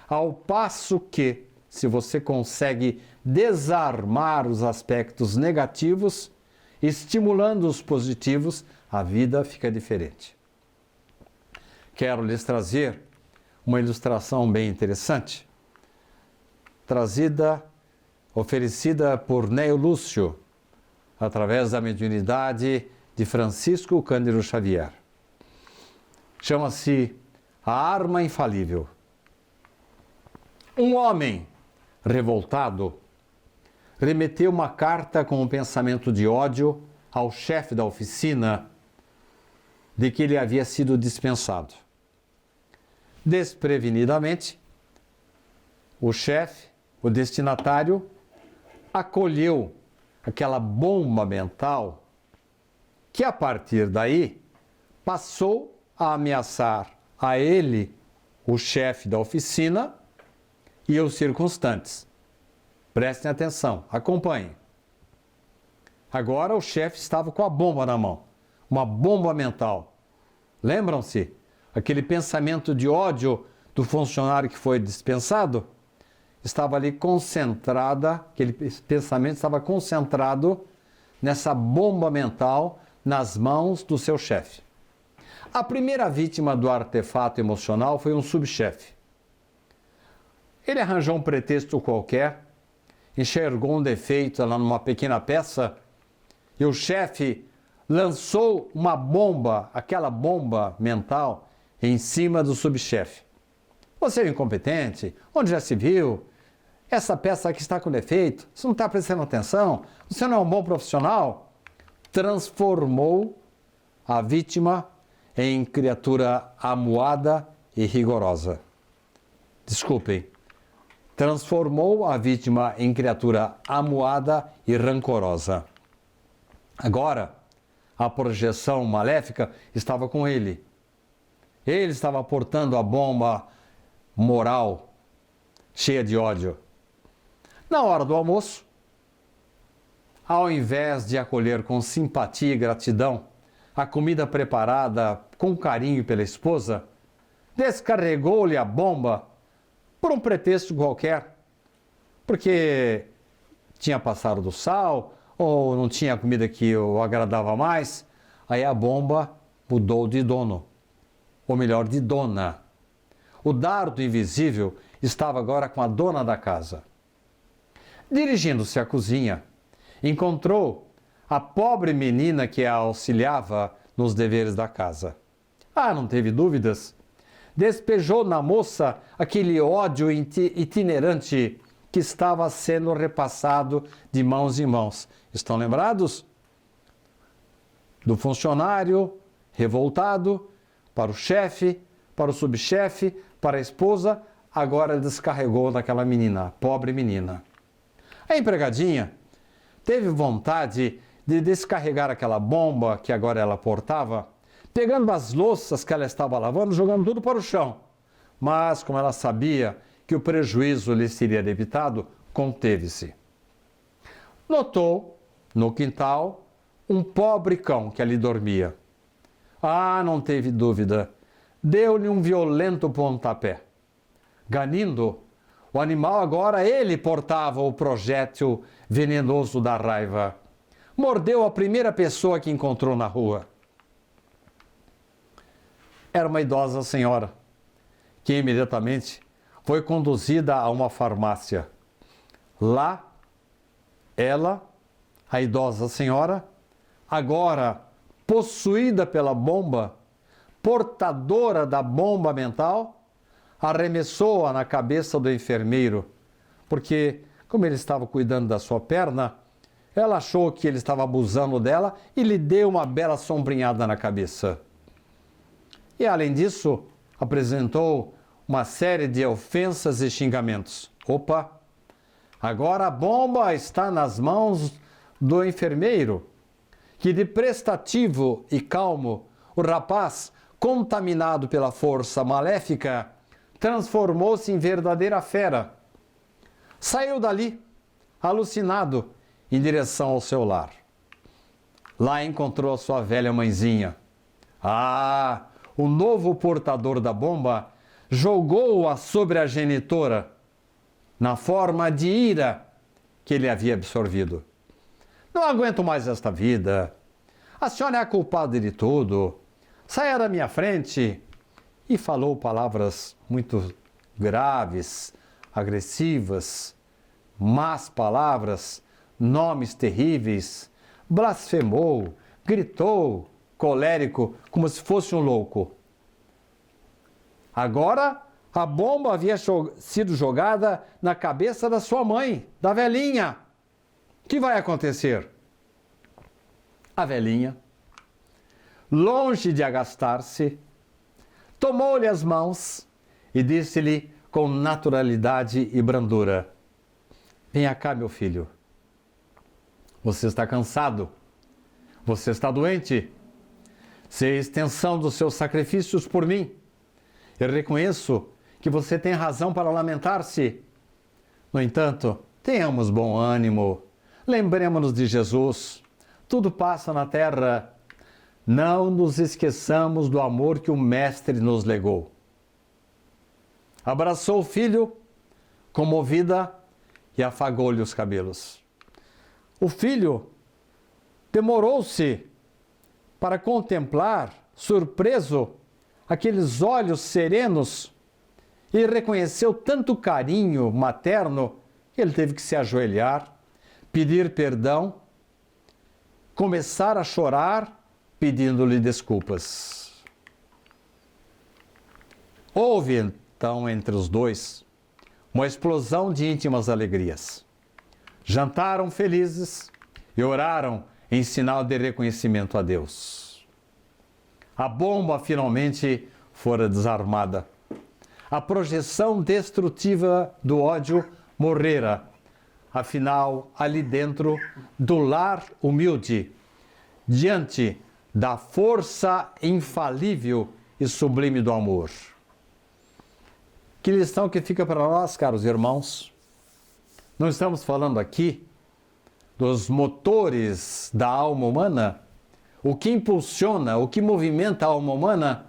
Ao passo que, se você consegue desarmar os aspectos negativos, estimulando os positivos, a vida fica diferente. Quero lhes trazer uma ilustração bem interessante, oferecida por Neo Lúcio, através da mediunidade de Francisco Cândido Xavier. Chama-se A Arma Infalível. Um homem revoltado remeteu uma carta com um pensamento de ódio ao chefe da oficina de que ele havia sido dispensado. Desprevenidamente, o chefe, o destinatário, acolheu aquela bomba mental que, a partir daí, passou a ameaçar a ele, o chefe da oficina, e os circunstantes. Prestem atenção, acompanhem. Agora o chefe estava com a bomba na mão, uma bomba mental. Lembram-se? Aquele pensamento de ódio do funcionário que foi dispensado? Estava ali concentrada, aquele pensamento estava concentrado nessa bomba mental nas mãos do seu chefe. A primeira vítima do artefato emocional foi um subchefe. Ele arranjou um pretexto qualquer, enxergou um defeito lá numa pequena peça e o chefe lançou uma bomba, aquela bomba mental, em cima do subchefe. Você é incompetente? Onde já se viu? Essa peça aqui está com defeito? Você não está prestando atenção? Você não é um bom profissional? Transformou a vítima em criatura amuada e rigorosa. Desculpem. Transformou a vítima em criatura amuada e rancorosa. Agora, a projeção maléfica estava com ele. Ele estava portando a bomba moral, cheia de ódio. Na hora do almoço, ao invés de acolher com simpatia e gratidão a comida preparada com carinho pela esposa, descarregou-lhe a bomba por um pretexto qualquer, porque tinha passado do sal ou não tinha comida que o agradava mais. Aí a bomba mudou de dono, ou melhor, de dona. O dardo invisível estava agora com a dona da casa. Dirigindo-se à cozinha, encontrou a pobre menina que a auxiliava nos deveres da casa. Não teve dúvidas. Despejou na moça aquele ódio itinerante que estava sendo repassado de mãos em mãos. Estão lembrados? Do funcionário revoltado para o chefe, para o subchefe, para a esposa, agora descarregou naquela menina, pobre menina. A empregadinha teve vontade de descarregar aquela bomba que agora ela portava, pegando as louças que ela estava lavando, jogando tudo para o chão. Mas, como ela sabia que o prejuízo lhe seria evitado, conteve-se. Notou, no quintal, um pobre cão que ali dormia. Não teve dúvida. Deu-lhe um violento pontapé. Ganindo, o animal agora ele portava o projétil venenoso da raiva. Mordeu a primeira pessoa que encontrou na rua. Era uma idosa senhora, que imediatamente foi conduzida a uma farmácia. Lá, ela, a idosa senhora, agora possuída pela bomba, portadora da bomba mental, arremessou-a na cabeça do enfermeiro, porque, como ele estava cuidando da sua perna, ela achou que ele estava abusando dela e lhe deu uma bela sombrinhada na cabeça. E, além disso, apresentou uma série de ofensas e xingamentos. Opa! Agora a bomba está nas mãos do enfermeiro, que de prestativo e calmo, o rapaz, contaminado pela força maléfica, transformou-se em verdadeira fera. Saiu dali, alucinado, em direção ao seu lar. Lá encontrou a sua velha mãezinha. O novo portador da bomba jogou-a sobre a genitora, na forma de ira que ele havia absorvido. Não aguento mais esta vida. A senhora é a culpada de tudo. Saia da minha frente. E falou palavras muito graves, agressivas, más palavras, nomes terríveis. Blasfemou, gritou, colérico, como se fosse um louco. Agora, a bomba havia sido jogada na cabeça da sua mãe, da velhinha. O que vai acontecer? A velhinha, longe de agastar-se, tomou-lhe as mãos e disse-lhe com naturalidade e brandura: venha cá, meu filho. Você está cansado. Você está doente. Se é a extensão dos seus sacrifícios por mim, eu reconheço que você tem razão para lamentar-se. No entanto, tenhamos bom ânimo. Lembremos-nos de Jesus. Tudo passa na terra. Não nos esqueçamos do amor que o Mestre nos legou. Abraçou o filho, comovida, e afagou-lhe os cabelos. O filho demorou-se para contemplar, surpreso, aqueles olhos serenos e reconheceu tanto carinho materno que ele teve que se ajoelhar, pedir perdão, começar a chorar, pedindo-lhe desculpas. Houve, então, entre os dois, uma explosão de íntimas alegrias. Jantaram felizes e oraram em sinal de reconhecimento a Deus. A bomba finalmente fora desarmada. A projeção destrutiva do ódio morrera. Afinal, ali dentro do lar humilde, diante da força infalível e sublime do amor. Que lição que fica para nós, caros irmãos? Não estamos falando aqui dos motores da alma humana, o que impulsiona, o que movimenta a alma humana.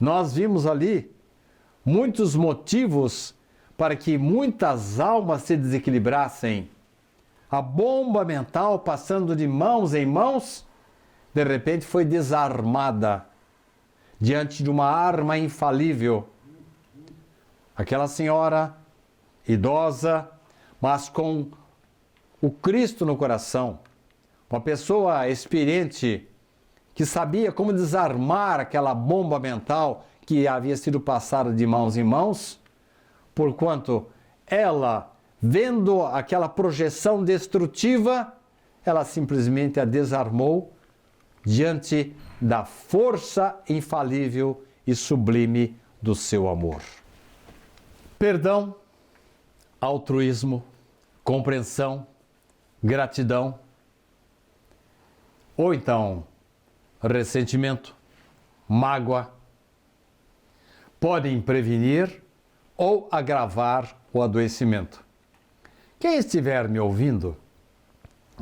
Nós vimos ali muitos motivos para que muitas almas se desequilibrassem. A bomba mental, passando de mãos em mãos, de repente foi desarmada diante de uma arma infalível. Aquela senhora idosa, mas com o Cristo no coração, uma pessoa experiente que sabia como desarmar aquela bomba mental que havia sido passada de mãos em mãos, porquanto ela, vendo aquela projeção destrutiva, ela simplesmente a desarmou diante da força infalível e sublime do seu amor. Perdão, altruísmo, compreensão, gratidão, ou então ressentimento, mágoa, podem prevenir ou agravar o adoecimento. Quem estiver me ouvindo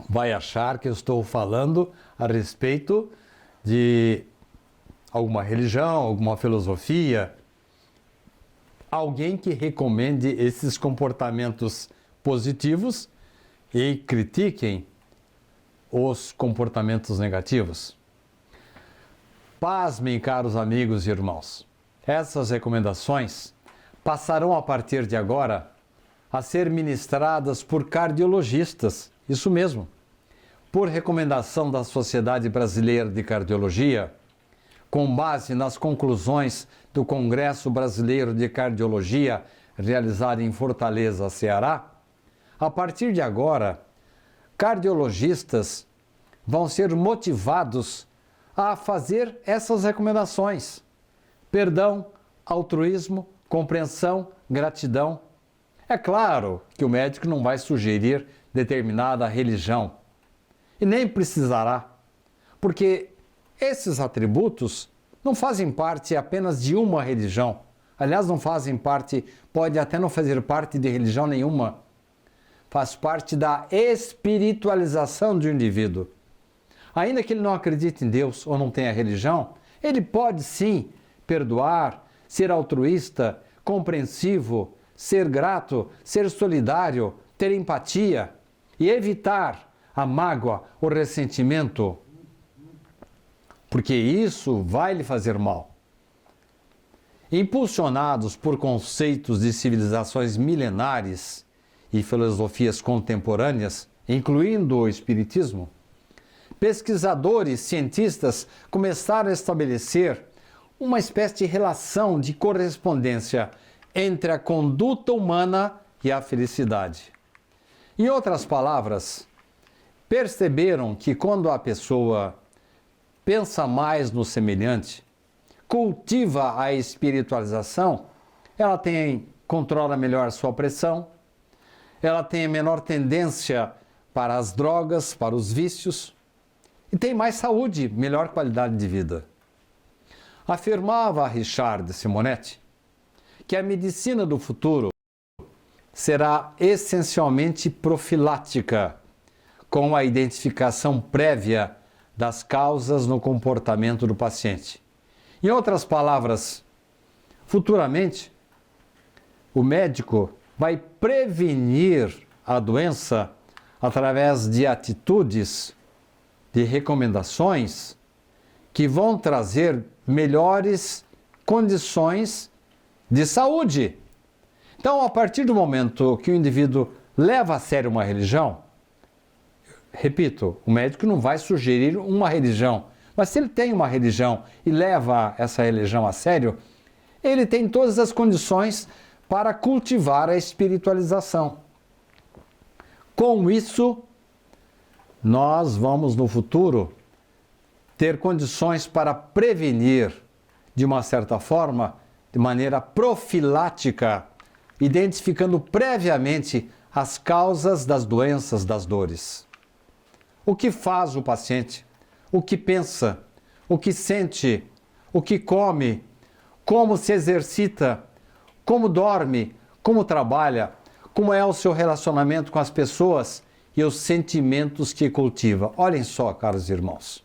vai achar que eu estou falando a respeito de alguma religião, alguma filosofia, alguém que recomende esses comportamentos positivos e critiquem os comportamentos negativos. Pasmem, caros amigos e irmãos, essas recomendações passarão a partir de agora a ser ministradas por cardiologistas, isso mesmo, por recomendação da Sociedade Brasileira de Cardiologia, com base nas conclusões do Congresso Brasileiro de Cardiologia realizado em Fortaleza, Ceará. A partir de agora, cardiologistas vão ser motivados a fazer essas recomendações: perdão, altruísmo, compreensão, gratidão. É claro que o médico não vai sugerir determinada religião e nem precisará, porque esses atributos não fazem parte apenas de uma religião. Aliás, não fazem parte, pode até não fazer parte de religião nenhuma. Faz parte da espiritualização do indivíduo. Ainda que ele não acredite em Deus ou não tenha religião, ele pode sim perdoar, ser altruísta, compreensivo, ser grato, ser solidário, ter empatia e evitar a mágoa, o ressentimento, porque isso vai lhe fazer mal. Impulsionados por conceitos de civilizações milenares e filosofias contemporâneas, incluindo o Espiritismo, pesquisadores, cientistas começaram a estabelecer uma espécie de relação de correspondência entre a conduta humana e a felicidade. Em outras palavras, perceberam que quando a pessoa pensa mais no semelhante, cultiva a espiritualização, ela controla melhor sua pressão, ela tem a menor tendência para as drogas, para os vícios, e tem mais saúde, melhor qualidade de vida. Afirmava Richard Simonetti que a medicina do futuro será essencialmente profilática, com a identificação prévia das causas no comportamento do paciente. Em outras palavras, futuramente, o médico vai prevenir a doença através de atitudes, de recomendações que vão trazer melhores condições de saúde. Então, a partir do momento que o indivíduo leva a sério uma religião, repito, o médico não vai sugerir uma religião, mas se ele tem uma religião e leva essa religião a sério, ele tem todas as condições para cultivar a espiritualização. Com isso, nós vamos no futuro ter condições para prevenir, de uma certa forma, de maneira profilática, identificando previamente as causas das doenças, das dores. O que faz o paciente, o que pensa, o que sente, o que come, como se exercita, como dorme, como trabalha, como é o seu relacionamento com as pessoas e os sentimentos que cultiva. Olhem só, caros irmãos,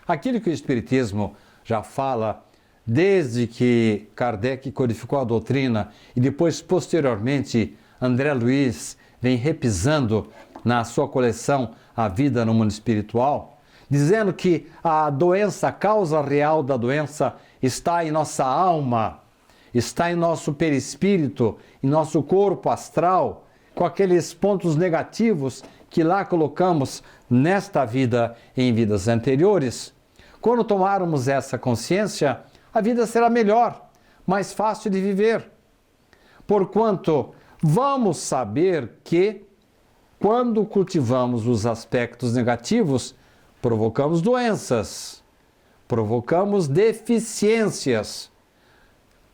aquilo que o Espiritismo já fala desde que Kardec codificou a doutrina e depois, posteriormente, André Luiz vem repisando na sua coleção A Vida no Mundo Espiritual, dizendo que a doença, a causa real da doença está em nossa alma, está em nosso perispírito, em nosso corpo astral, com aqueles pontos negativos que lá colocamos nesta vida e em vidas anteriores. Quando tomarmos essa consciência, a vida será melhor, mais fácil de viver. Porquanto vamos saber que, quando cultivamos os aspectos negativos, provocamos doenças, provocamos deficiências.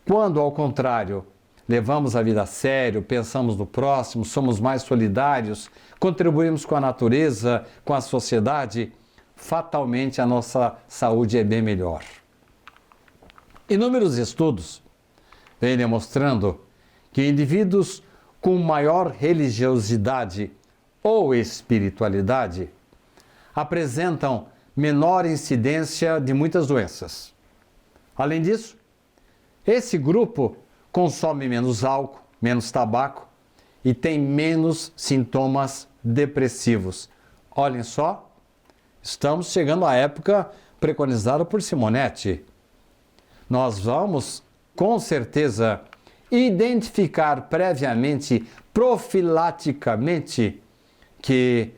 Quando, ao contrário, levamos a vida a sério, pensamos no próximo, somos mais solidários, contribuímos com a natureza, com a sociedade, fatalmente a nossa saúde é bem melhor. Inúmeros estudos vêm demonstrando que indivíduos com maior religiosidade ou espiritualidade apresentam menor incidência de muitas doenças. Além disso, esse grupo consome menos álcool, menos tabaco e tem menos sintomas depressivos. Olhem só, estamos chegando à época preconizada por Simonetti. Nós vamos, com certeza, identificar previamente, profilaticamente, que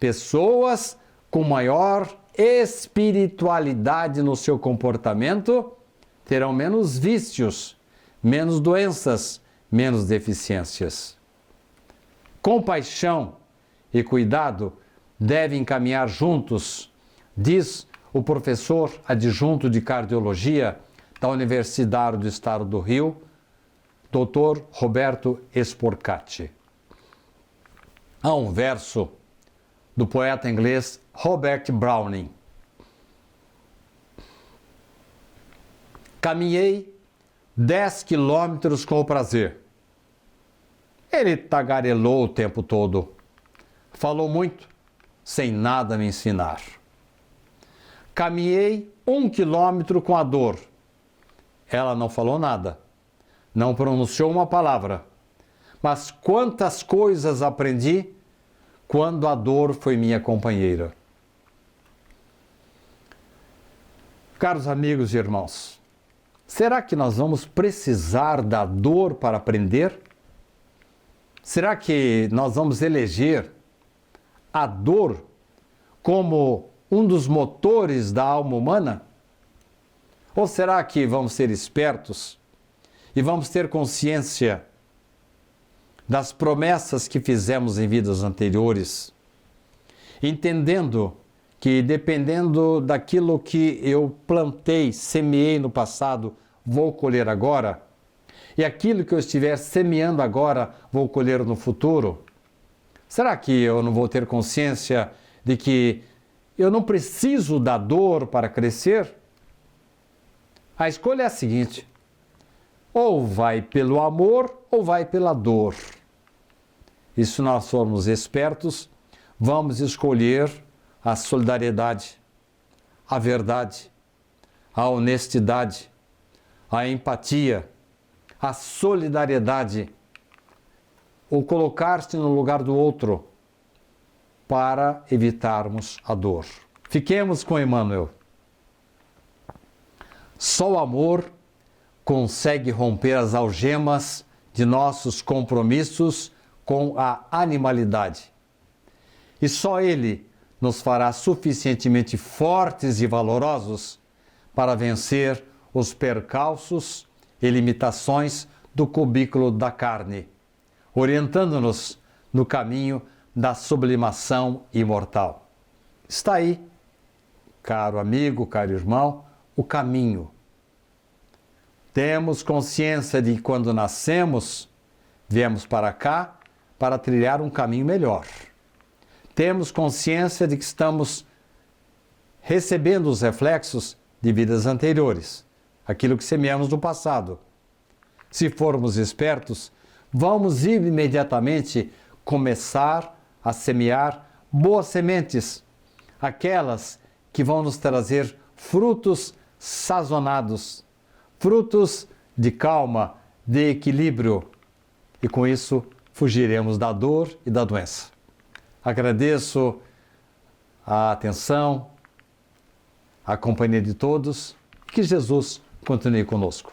pessoas com maior espiritualidade no seu comportamento terão menos vícios, menos doenças, menos deficiências. Compaixão e cuidado devem caminhar juntos, diz o professor adjunto de cardiologia da Universidade do Estado do Rio, Dr. Roberto Sporcati. Há um verso do poeta inglês Robert Browning. Caminhei 10 quilômetros com o prazer. Ele tagarelou o tempo todo. Falou muito, sem nada me ensinar. Caminhei 1 quilômetro com a dor. Ela não falou nada, não pronunciou uma palavra. Mas quantas coisas aprendi quando a dor foi minha companheira. Caros amigos e irmãos, será que nós vamos precisar da dor para aprender? Será que nós vamos eleger a dor como um dos motores da alma humana? Ou será que vamos ser espertos e vamos ter consciência das promessas que fizemos em vidas anteriores, entendendo que, dependendo daquilo que eu plantei, semeei no passado, vou colher agora, e aquilo que eu estiver semeando agora, vou colher no futuro? Será que eu não vou ter consciência de que eu não preciso da dor para crescer? A escolha é a seguinte: ou vai pelo amor ou vai pela dor. E se nós formos espertos, vamos escolher a solidariedade, a verdade, a honestidade, a empatia, a solidariedade, o colocar-se no lugar do outro para evitarmos a dor. Fiquemos com Emmanuel. Só o amor consegue romper as algemas de nossos compromissos com a animalidade. E só ele nos fará suficientemente fortes e valorosos para vencer os percalços e limitações do cubículo da carne, orientando-nos no caminho da sublimação imortal. Está aí, caro amigo, caro irmão, o caminho. Temos consciência de que quando nascemos, viemos para cá para trilhar um caminho melhor. Temos consciência de que estamos recebendo os reflexos de vidas anteriores, aquilo que semeamos no passado. Se formos espertos, vamos imediatamente começar a semear boas sementes, aquelas que vão nos trazer frutos sazonados, frutos de calma, de equilíbrio, e com isso fugiremos da dor e da doença. Agradeço a atenção, a companhia de todos, que Jesus continue conosco.